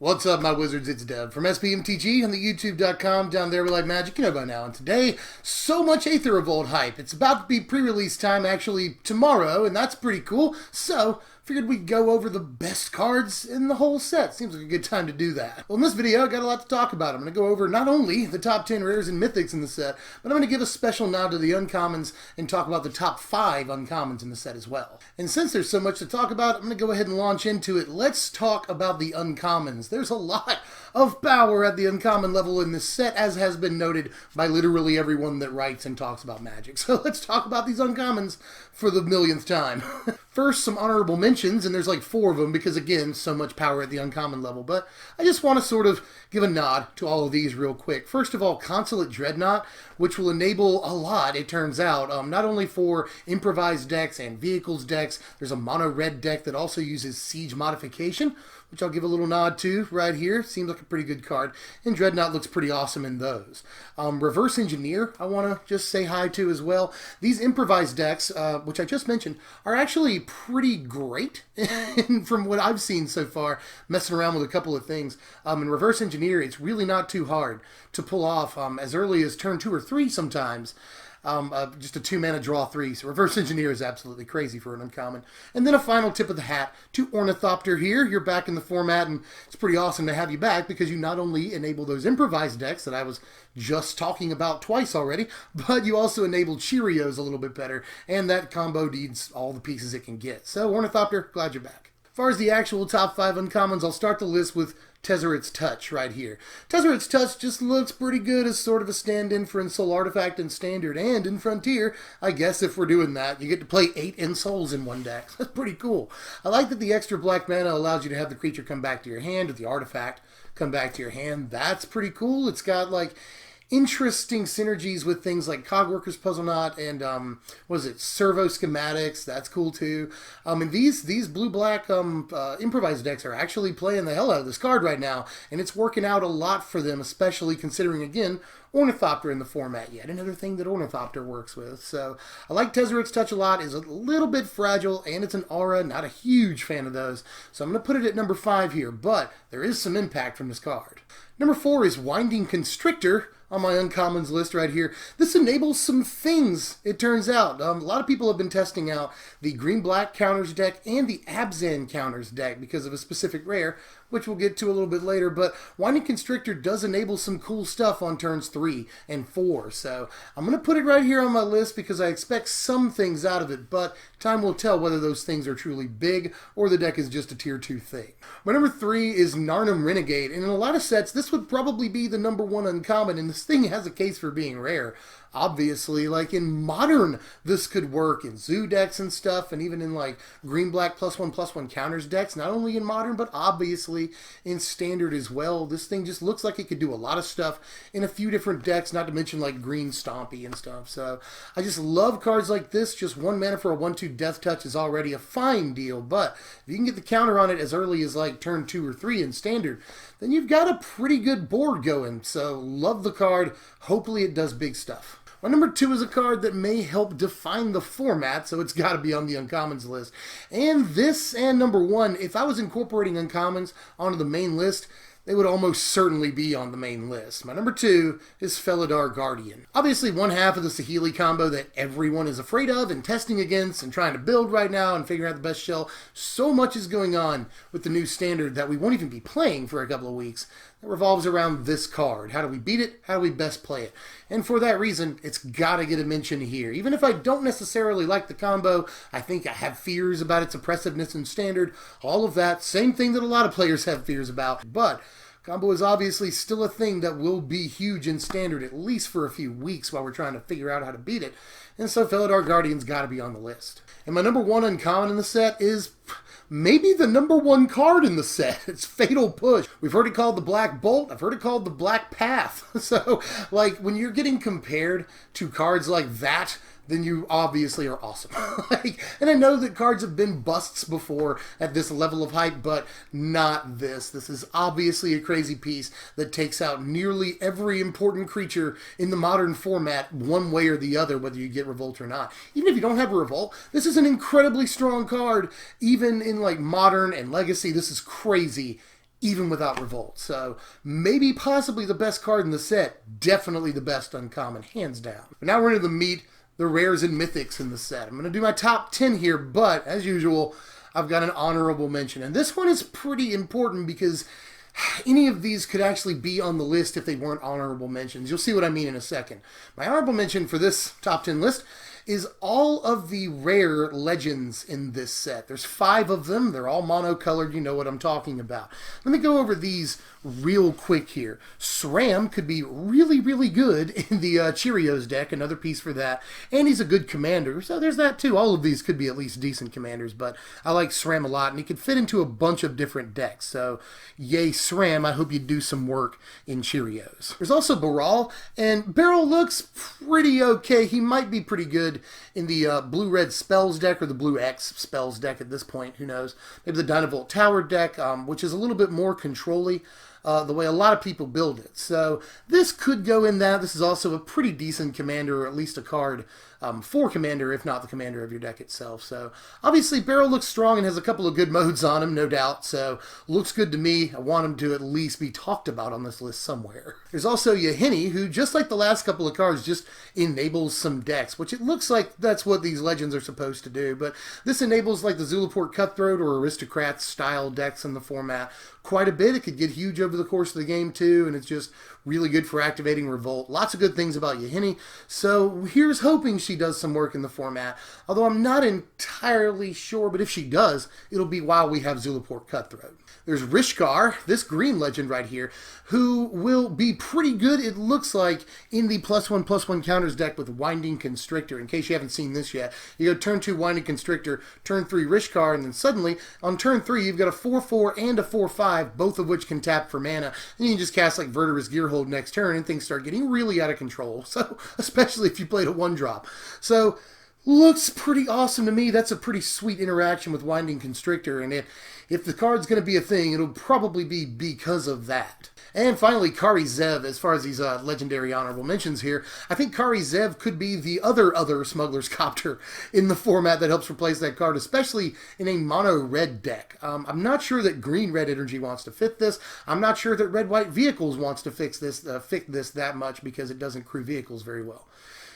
What's up, my wizards? It's Dev from Mtg on the YouTube.com. Down there we like magic, you know by now. And today, so much Aether Revolt hype. It's about to be pre-release time, actually tomorrow, and that's pretty cool. So, figured we'd go over the best cards in the whole set. Seems like a good time to do that. Well, in this video, I got a lot to talk about. I'm going to go over not only the top 10 rares and mythics in the set, but I'm going to give a special nod to the uncommons and talk about the top 5 uncommons in the set as well. And since there's so much to talk about, I'm going to go ahead and launch into it. Let's talk about the uncommons. There's a lot of power at the uncommon level in this set, as has been noted by literally everyone that writes and talks about Magic. So let's talk about these uncommons for the millionth time. First, some honorable mentions, and there's like 4 of them because, again, so much power at the uncommon level. But I just want to sort of give a nod to all of these real quick. First of all, Consulate Dreadnought, which will enable a lot, it turns out, not only for improvised decks and vehicles decks. There's a mono red deck that also uses Siege modification, which I'll give a little nod to right here. Seems like a pretty good card. And Dreadnought looks pretty awesome in those. Reverse Engineer, I want to just say hi to as well. These improvised decks, which I just mentioned, are actually pretty great from what I've seen so far, messing around with a couple of things. In Reverse Engineer, it's really not too hard to pull off as early as turn 2 or 3 sometimes. Just a 2-mana draw 3, so Reverse Engineer is absolutely crazy for an uncommon. And then a final tip of the hat to Ornithopter here. You're back in the format, and it's pretty awesome to have you back because you not only enable those improvised decks that I was just talking about twice already, but you also enable Cheerios a little bit better, and that combo needs all the pieces it can get. So Ornithopter, glad you're back. As far as the actual top 5 uncommons, I'll start the list with Tezzeret's Touch right here. Tezzeret's Touch just looks pretty good as sort of a stand-in for Ensoul Artifact in Standard and in Frontier. I guess if we're doing that, you get to play 8 Ensouls in one deck. That's pretty cool. I like that the extra black mana allows you to have the creature come back to your hand, or the artifact come back to your hand. That's pretty cool. It's got like interesting synergies with things like Cogworker's Puzzle-Knot and, what is it, Servo Schematics. That's cool too. And these blue-black improvised decks are actually playing the hell out of this card right now, and it's working out a lot for them, especially considering, again, Ornithopter in the format. Yet another thing that Ornithopter works with. So I like Tezzeret's Touch a lot. It's a little bit fragile, and it's an aura. Not a huge fan of those. So I'm going to put it at number 5 here, but there is some impact from this card. Number 4 is Winding Constrictor on my uncommons list right here. This enables some things, it turns out. A lot of people have been testing out the green-black counters deck and the Abzan counters deck because of a specific rare, which we'll get to a little bit later. But Winding Constrictor does enable some cool stuff on turns 3 and 4. So I'm going to put it right here on my list because I expect some things out of it, but time will tell whether those things are truly big or the deck is just a tier 2 thing. My number 3 is Narnum Renegade, and in a lot of sets, this would probably be the number 1 uncommon, and this thing has a case for being rare. Obviously, like in Modern, this could work in Zoo decks and stuff, and even in like green-black +1/+1 counters decks, not only in Modern, but obviously in Standard as well. This thing just looks like it could do a lot of stuff in a few different decks, not to mention like Green Stompy and stuff. So I just love cards like this. Just 1 mana for a 1/2 Death Touch is already a fine deal, but if you can get the counter on it as early as like turn 2 or 3 in Standard, then you've got a pretty good board going. So love the card. Hopefully it does big stuff. My number 2 is a card that may help define the format, so it's got to be on the uncommons list. And this and number 1, if I was incorporating uncommons onto the main list, they would almost certainly be on the main list. My number 2 is Felidar Guardian. Obviously, one half of the Saheeli combo that everyone is afraid of and testing against and trying to build right now and figuring out the best shell. So much is going on with the new Standard that we won't even be playing for a couple of weeks. That revolves around this card. How do we beat it? How do we best play it? And for that reason, it's got to get a mention here. Even if I don't necessarily like the combo, I think I have fears about its oppressiveness in Standard. All of that, same thing that a lot of players have fears about. But combo is obviously still a thing that will be huge in Standard, at least for a few weeks while we're trying to figure out how to beat it. And so Felidar Guardian's got to be on the list. And my number 1 uncommon in the set is maybe the number 1 card in the set. It's Fatal Push. We've heard it called the Black Bolt. I've heard it called the Black Path. So, like, when you're getting compared to cards like that, then you obviously are awesome. And I know that cards have been busts before at this level of hype, but not this. This is obviously a crazy piece that takes out nearly every important creature in the Modern format one way or the other, whether you get Revolt or not. Even if you don't have a Revolt, this is an incredibly strong card. Even in like Modern and Legacy, this is crazy. even without Revolt. So maybe possibly the best card in the set. Definitely the best uncommon, hands down. But now we're into the meat, the rares and mythics in the set. I'm going to do my top 10 here, but as usual, I've got an honorable mention. And this one is pretty important because any of these could actually be on the list if they weren't honorable mentions. You'll see what I mean in a second. My honorable mention for this top 10 list is all of the rare legends in this set. There's 5 of them. They're all monocolored. You know what I'm talking about. Let me go over these real quick here. SRAM could be really, really good in the Cheerios deck. Another piece for that. And he's a good commander. So there's that too. All of these could be at least decent commanders. But I like SRAM a lot. And he could fit into a bunch of different decks. So yay SRAM. I hope you do some work in Cheerios. There's also Baral. And Beryl looks pretty okay. He might be pretty good in the blue-red spells deck or the blue-X spells deck at this point. Who knows? Maybe the Dynavolt Tower deck, which is a little bit more control-y. The way a lot of people build it. So this could go in that. This is also a pretty decent commander, or at least a card for commander, if not the commander of your deck itself. So obviously Beryl looks strong and has a couple of good modes on him, no doubt. So looks good to me. I want him to at least be talked about on this list somewhere. There's also Yahini, who just like the last couple of cards, just enables some decks, which it looks like that's what these legends are supposed to do. But this enables like the Zulaport Cutthroat or Aristocrat style decks in the format quite a bit. It could get huge over the course of the game too, and it's just really good for activating Revolt. Lots of good things about Yahini. So here's hoping she does some work in the format, although I'm not entirely sure, but if she does, it'll be while we have Zulaport Cutthroat. There's Rishkar, this green legend right here, who will be pretty good, it looks like, in the +1/+1 counters deck with Winding Constrictor. In case you haven't seen this yet, you go turn 2 Winding Constrictor, turn 3 Rishkar, and then suddenly, on turn 3, you've got a 4/4 and a 4/5, both of which can tap for mana, and you can just cast like Verder's Gearhold next turn, and things start getting really out of control, so especially if you played a 1-drop. So looks pretty awesome to me. That's a pretty sweet interaction with Winding Constrictor, and if the card's going to be a thing, it'll probably be because of that. And finally, Kari Zev, as far as these legendary honorable mentions here, I think Kari Zev could be the other Smuggler's Copter in the format that helps replace that card, especially in a mono-red deck. I'm not sure that green-red energy wants to fit this. I'm not sure that red-white vehicles wants to fit this that much because it doesn't crew vehicles very well.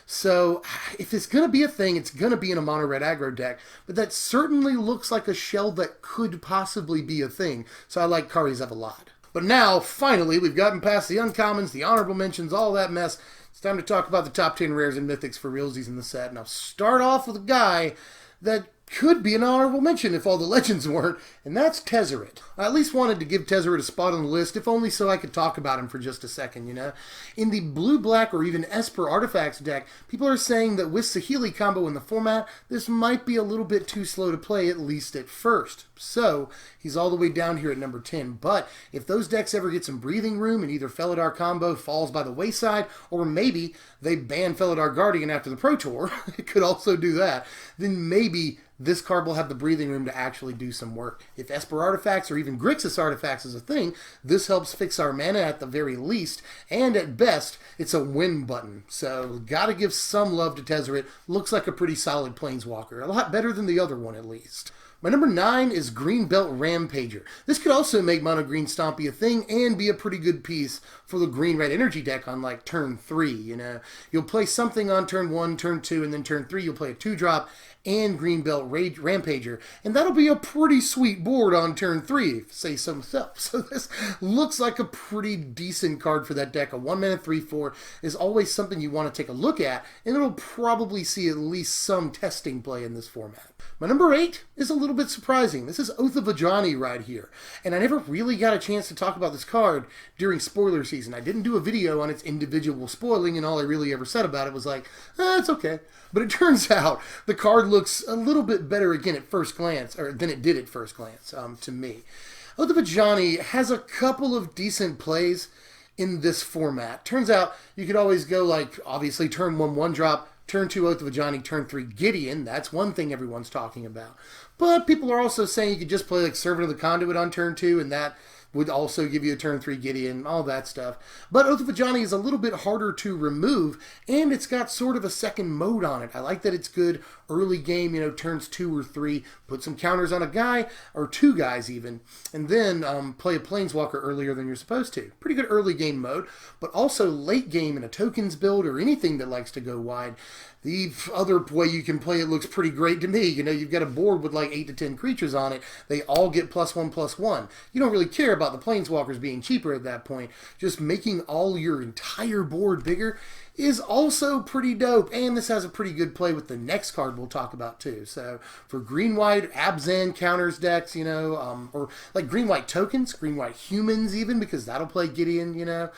So if it's going to be a thing, it's going to be in a mono-red aggro deck, but that certainly looks like a shell that could possibly be a thing. So I like Kari Zev a lot. But now, finally, we've gotten past the uncommons, the honorable mentions, all that mess. It's time to talk about the top 10 rares and mythics for realsies in the set. And I'll start off with a guy that could be an honorable mention if all the legends weren't, and that's Tezzeret. I at least wanted to give Tezzeret a spot on the list, if only so I could talk about him for just a second, you know? In the blue-black or even Esper Artifacts deck, people are saying that with Saheeli combo in the format, this might be a little bit too slow to play, at least at first. So, he's all the way down here at number 10, but if those decks ever get some breathing room and either Felidar combo falls by the wayside, or maybe they ban Felidar Guardian after the Pro Tour, it could also do that, then maybe this card will have the breathing room to actually do some work. If Esper Artifacts or even Grixis Artifacts is a thing, this helps fix our mana at the very least, and at best, it's a win button. So, gotta give some love to Tezzeret. Looks like a pretty solid Planeswalker. A lot better than the other one, at least. My number 9 is Greenbelt Rampager. This could also make Mono Green Stompy a thing and be a pretty good piece for the green-red energy deck on like turn 3, you know. You'll play something on turn 1, turn 2, and then turn 3 you'll play a 2-drop and Greenbelt Rampager, and that'll be a pretty sweet board on turn 3, if I say so myself. So this looks like a pretty decent card for that deck. A 1-mana 3/4 is always something you want to take a look at, and it'll probably see at least some testing play in this format. My number 8 is a little bit surprising. This is Oath of Ajani right here, and I never really got a chance to talk about this card during spoiler season. I didn't do a video on its individual spoiling, and all I really ever said about it was like, it's okay. But it turns out the card looks a little bit better again at first glance, or than it did at first glance, to me. Oath of Ajani has a couple of decent plays in this format. Turns out you could always go like, obviously turn 1 1-drop, turn 2 Oath of Ajani, turn 3 Gideon. That's one thing everyone's talking about. But people are also saying you could just play like Servant of the Conduit on turn 2, and that would also give you a turn 3 Gideon, all that stuff. But Oath of Ajani is a little bit harder to remove, and it's got sort of a second mode on it. I like that it's good early game, turns 2 or 3, put some counters on a guy, or 2 guys even, and then play a Planeswalker earlier than you're supposed to. Pretty good early game mode, but also late game in a tokens build or anything that likes to go wide. The other way you can play it looks pretty great to me. You've got a board with like 8 to 10 creatures on it. They all get +1/+1. You don't really care about the Planeswalkers being cheaper at that point. Just making all your entire board bigger is also pretty dope. And this has a pretty good play with the next card we'll talk about too. So for green-white Abzan counters decks, or like green-white tokens, green-white humans even, because that'll play Gideon,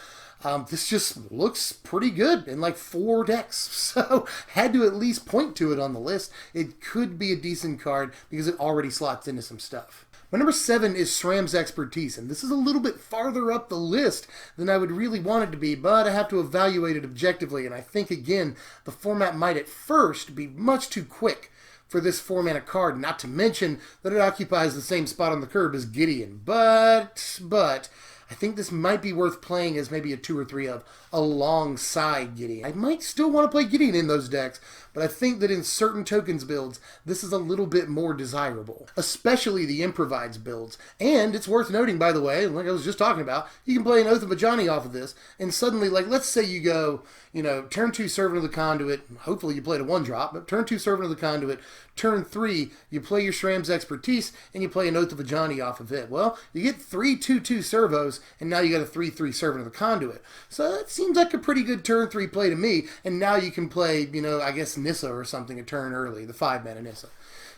this just looks pretty good in like 4 decks. So had to at least point to it on the list. It could be a decent card because it already slots into some stuff. My number 7 is SRAM's Expertise, and this is a little bit farther up the list than I would really want it to be, but I have to evaluate it objectively, and I think, again, the format might at first be much too quick for this 4-mana card, not to mention that it occupies the same spot on the curb as Gideon. But I think this might be worth playing as maybe a 2 or 3 of alongside Gideon. I might still want to play Gideon in those decks, but I think that in certain tokens builds, this is a little bit more desirable, especially the improvised builds. And it's worth noting, by the way, like I was just talking about, you can play an Oath of Ajani off of this, and suddenly, like, let's say you go, turn 2 Servant of the Conduit, hopefully you played a 1-drop, but turn 2 Servant of the Conduit, turn 3, you play your SRAM's Expertise, and you play an Oath of Ajani off of it. Well, you get 3 2/2 servos, and now you got a 3/3 Servant of the Conduit. So that seems like a pretty good turn 3 play to me, and now you can play, I guess Nissa or something a turn early, the 5-mana Nissa.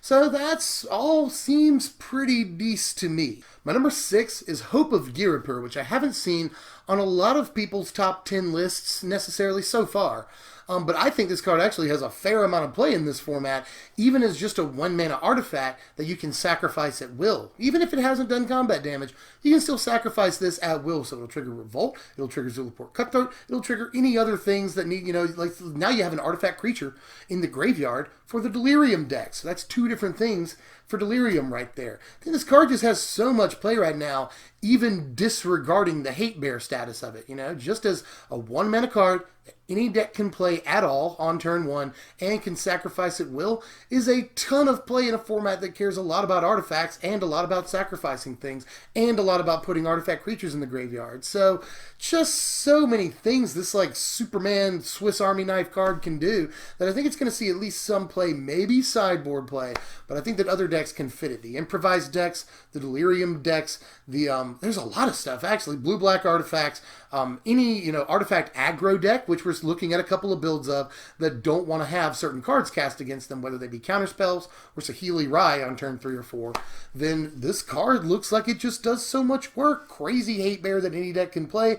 So that's all seems pretty decent to me. My number 6 is Hope of Girapur, which I haven't seen on a lot of people's top 10 lists necessarily so far. But I think this card actually has a fair amount of play in this format, even as just a 1-mana artifact that you can sacrifice at will. Even if it hasn't done combat damage, you can still sacrifice this at will. So it'll trigger Revolt, it'll trigger Zulaport Cutthroat, it'll trigger any other things that need, like now you have an artifact creature in the graveyard for the Delirium deck. So that's 2 different things for Delirium right there. I think this card just has so much play right now, even disregarding the Hate Bear status of it. Just as a 1-mana card that any deck can play at all on turn 1 and can sacrifice at will is a ton of play in a format that cares a lot about artifacts and a lot about sacrificing things and a lot about putting artifact creatures in the graveyard. So just so many things this like Superman Swiss Army knife card can do that I think it's going to see at least some play, maybe sideboard play, but I think that other decks can fit it. The improvised decks, the Delirium decks, there's a lot of stuff actually, blue-black artifacts, any artifact aggro deck, which we're looking at a couple of builds of that don't want to have certain cards cast against them, whether they be counterspells or Saheeli Rai on turn 3 or 4, then this card looks like it just does so much work. Crazy Hate Bear that any deck can play.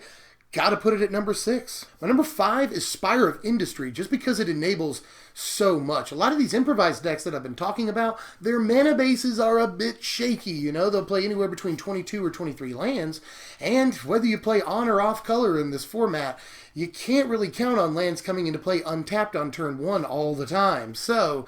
Gotta put it at number 6. My number 5 is Spire of Industry, just because it enables so much. A lot of these improvised decks that I've been talking about, their mana bases are a bit shaky. They'll play anywhere between 22 or 23 lands, and whether you play on or off color in this format, you can't really count on lands coming into play untapped on turn 1 all the time. So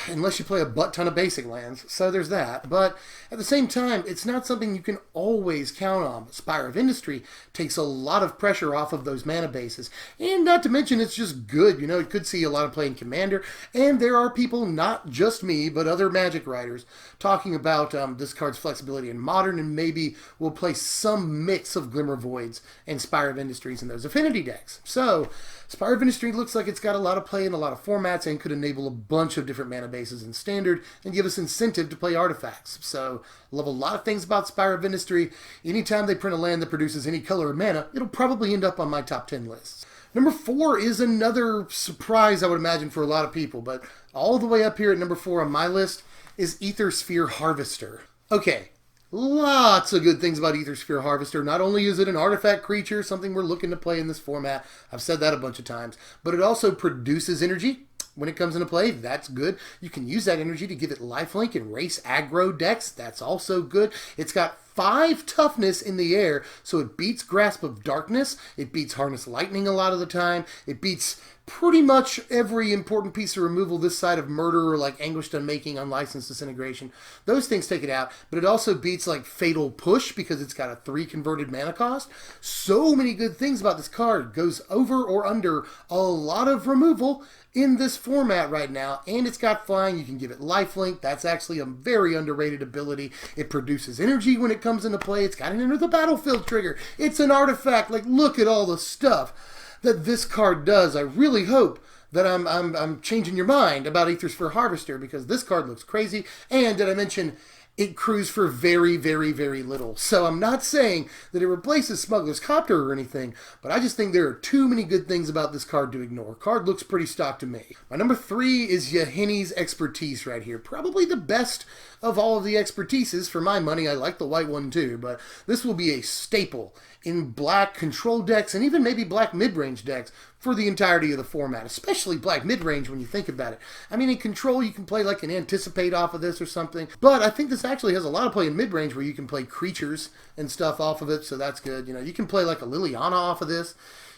unless you play a butt ton of basic lands. So there's that. But at the same time, it's not something you can always count on. Spire of Industry takes a lot of pressure off of those mana bases. And not to mention, it's just good. It could see a lot of play in Commander. And there are people, not just me, but other Magic writers, talking about this card's flexibility in Modern, and maybe we'll play some mix of Glimmer Voids and Spire of Industries in those affinity decks. So Spire of Industry looks like it's got a lot of play in a lot of formats and could enable a bunch of different mana bases in Standard and give us incentive to play artifacts. So love a lot of things about Spire of Industry. Anytime they print a land that produces any color of mana, it'll probably end up on my top 10 lists. Number 4 is another surprise, I would imagine, for a lot of people, but all the way up here at number 4 on my list is Aether Sphere Harvester. Okay, lots of good things about Aether Sphere Harvester. Not only is it an artifact creature, something we're looking to play in this format, I've said that a bunch of times, but it also produces energy. When it comes into play, that's good. You can use that energy to give it lifelink and race aggro decks. That's also good. It's got 5 toughness in the air, so it beats Grasp of Darkness, it beats Harness Lightning a lot of the time, it beats pretty much every important piece of removal this side of Murder, or like Anguished Unmaking, Unlicensed Disintegration. Those things take it out, but it also beats like Fatal Push because it's got a 3 converted mana cost. So many good things about this card. Goes over or under a lot of removal in this format right now, and it's got flying. You can give it lifelink. That's actually a very underrated ability. It produces energy when it comes into play. It's got an Enter the Battlefield trigger. It's an artifact. Like, look at all the stuff that this card does. I really hope that I'm changing your mind about Aether Sphere Harvester, because this card looks crazy. And did I mention it crews for very, very, very little? So I'm not saying that it replaces Smuggler's Copter or anything, but I just think there are too many good things about this card to ignore. Card looks pretty stock to me. My number 3 is Yahenni's Expertise right here. Probably the best of all of the expertises for my money. I like the white one too, but this will be a staple in black control decks and even maybe black mid-range decks for the entirety of the format, especially black mid-range when you think about it. I mean, in control, you can play like an Anticipate off of this or something, but I think this actually has a lot of play in mid-range where you can play creatures and stuff off of it, so that's good. You know, you can play like a Liliana off of this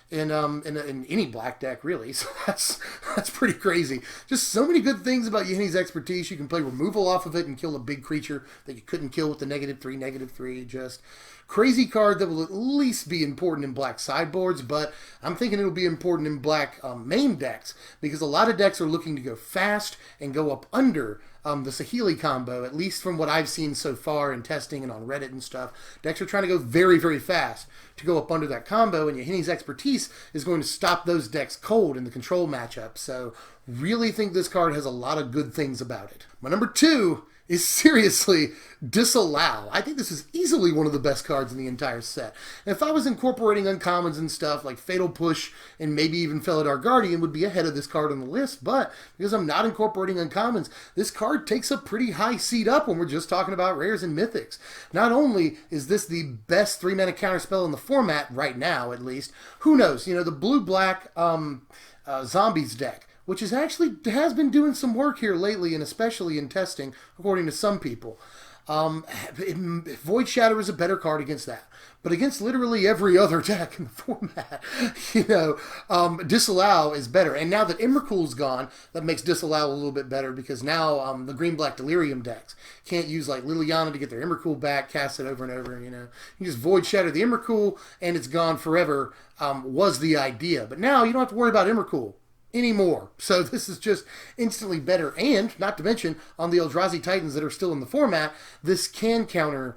in any black deck, really. So that's pretty crazy. Just so many good things about Yahenni's Expertise. You can play removal off of it and kill a big creature that you couldn't kill with the -3/-3. Just crazy card that will at least be important in black sideboards, but I'm thinking it'll be important in black main decks, because a lot of decks are looking to go fast and go up under the Saheeli combo, at least from what I've seen so far in testing and on Reddit and stuff. Decks are trying to go very, very fast to go up under that combo, and Yahenni's Expertise is going to stop those decks cold in the control matchup. So really think this card has a lot of good things about it. My number 2 is seriously Disallow. I think this is easily one of the best cards in the entire set. And if I was incorporating uncommons and stuff like Fatal Push and maybe even Felidar Guardian would be ahead of this card on the list, but because I'm not incorporating uncommons, this card takes a pretty high seat up when we're just talking about Rares and Mythics. Not only is this the best 3-mana counterspell in the format right now, at least, who knows, you know, the blue-black zombies deck, which is actually has been doing some work here lately, and especially in testing, according to some people. Void Shatter is a better card against that. But against literally every other deck in the format, you know, Disallow is better. And now that Emrakul's gone, that makes Disallow a little bit better, because now the green-black Delirium decks can't use like Liliana to get their Emrakul back, cast it over and over, you know. You just Void Shatter the Emrakul, and it's gone forever, was the idea. But now you don't have to worry about Emrakul anymore. So this is just instantly better. And not to mention, on the Eldrazi Titans that are still in the format, this can counter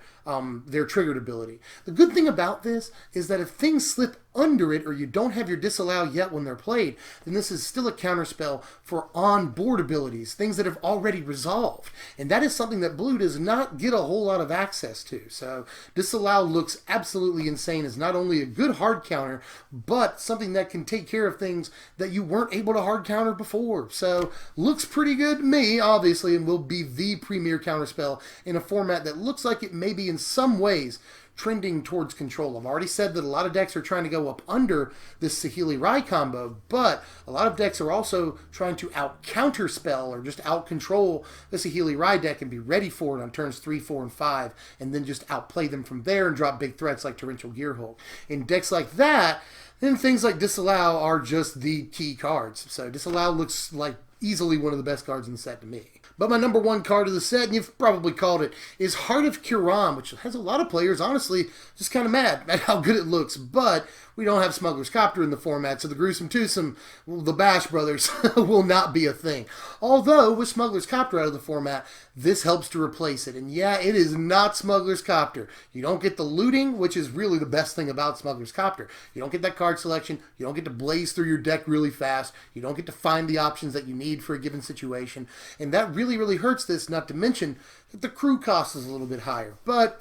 their triggered ability. The good thing about this is that if things slip under it, or you don't have your Disallow yet when they're played, then this is still a counterspell for on-board abilities, things that have already resolved. And that is something that Blue does not get a whole lot of access to. So Disallow looks absolutely insane as not only a good hard counter, but something that can take care of things that you weren't able to hard counter before. So looks pretty good to me, obviously, and will be the premier counterspell in a format that looks like it may be in some ways trending towards control. I've already said that a lot of decks are trying to go up under this Saheeli Rai combo, but a lot of decks are also trying to out-counterspell or just out-control the Saheeli Rai deck and be ready for it on turns 3, 4, and 5, and then just outplay them from there and drop big threats like Torrential Gearhulk. In decks like that, then things like Disallow are just the key cards. So Disallow looks like easily one of the best cards in the set to me. But my number 1 card of the set, and you've probably called it, is Heart of Kiran, which has a lot of players, honestly, just kind of mad at how good it looks. But we don't have Smuggler's Copter in the format, so the Gruesome Twosome, the Bash Brothers, will not be a thing. Although, with Smuggler's Copter out of the format, this helps to replace it. And yeah, it is not Smuggler's Copter. You don't get the looting, which is really the best thing about Smuggler's Copter. You don't get that card selection. You don't get to blaze through your deck really fast. You don't get to find the options that you need for a given situation. And that really, really hurts this, not to mention that the crew cost is a little bit higher. But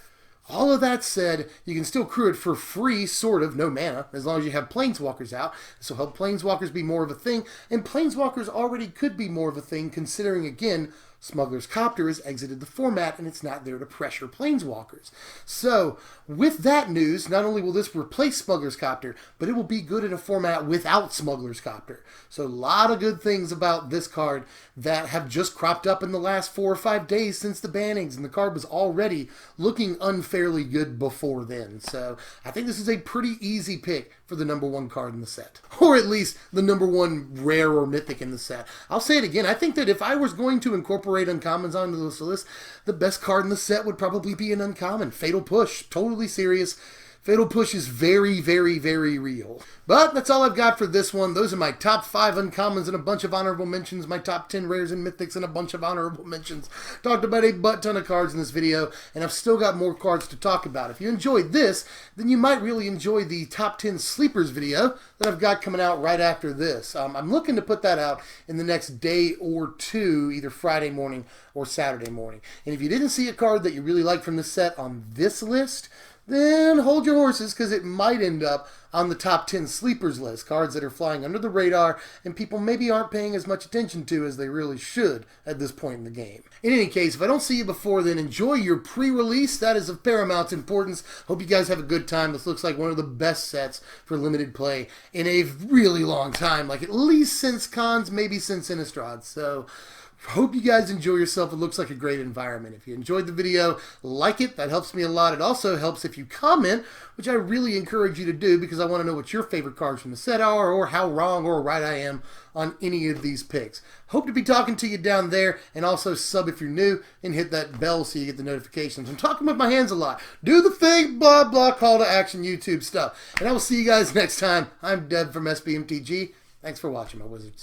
all of that said, you can still crew it for free, sort of, no mana, as long as you have Planeswalkers out. This will help Planeswalkers be more of a thing, and Planeswalkers already could be more of a thing, considering, again, Smuggler's Copter has exited the format and it's not there to pressure Planeswalkers. So, with that news, not only will this replace Smuggler's Copter, but it will be good in a format without Smuggler's Copter. So, a lot of good things about this card that have just cropped up in the last 4 or 5 days since the bannings, and the card was already looking unfairly good before then. So, I think this is a pretty easy pick for the #1 card in the set. Or at least the #1 rare or mythic in the set. I'll say it again, I think that if I was going to incorporate uncommons onto this list, the best card in the set would probably be an uncommon. Fatal Push. Totally serious. Fatal Push is very, very, very real. But that's all I've got for this one. Those are my top 5 uncommons and a bunch of honorable mentions, my top 10 rares and mythics and a bunch of honorable mentions. Talked about a butt ton of cards in this video, and I've still got more cards to talk about. If you enjoyed this, then you might really enjoy the top 10 sleepers video that I've got coming out right after this. I'm looking to put that out in the next day or two, either Friday morning or Saturday morning. And if you didn't see a card that you really like from the set on this list, then hold your horses, because it might end up on the top 10 sleepers list. Cards that are flying under the radar and people maybe aren't paying as much attention to as they really should at this point in the game. In any case, if I don't see you before then, enjoy your pre-release. That is of paramount importance. Hope you guys have a good time. This looks like one of the best sets for limited play in a really long time. Like at least since Cons, maybe since Innistrad. So hope you guys enjoy yourself. It looks like a great environment. If you enjoyed the video, like it. That helps me a lot. It also helps if you comment, which I really encourage you to do, because I want to know what your favorite cards from the set are, or how wrong or right I am on any of these picks. Hope to be talking to you down there, and also sub if you're new, and hit that bell so you get the notifications. I'm talking with my hands a lot. Do the thing, blah, blah, call to action YouTube stuff. And I will see you guys next time. I'm Deb from SBMTG. Thanks for watching, my wizards.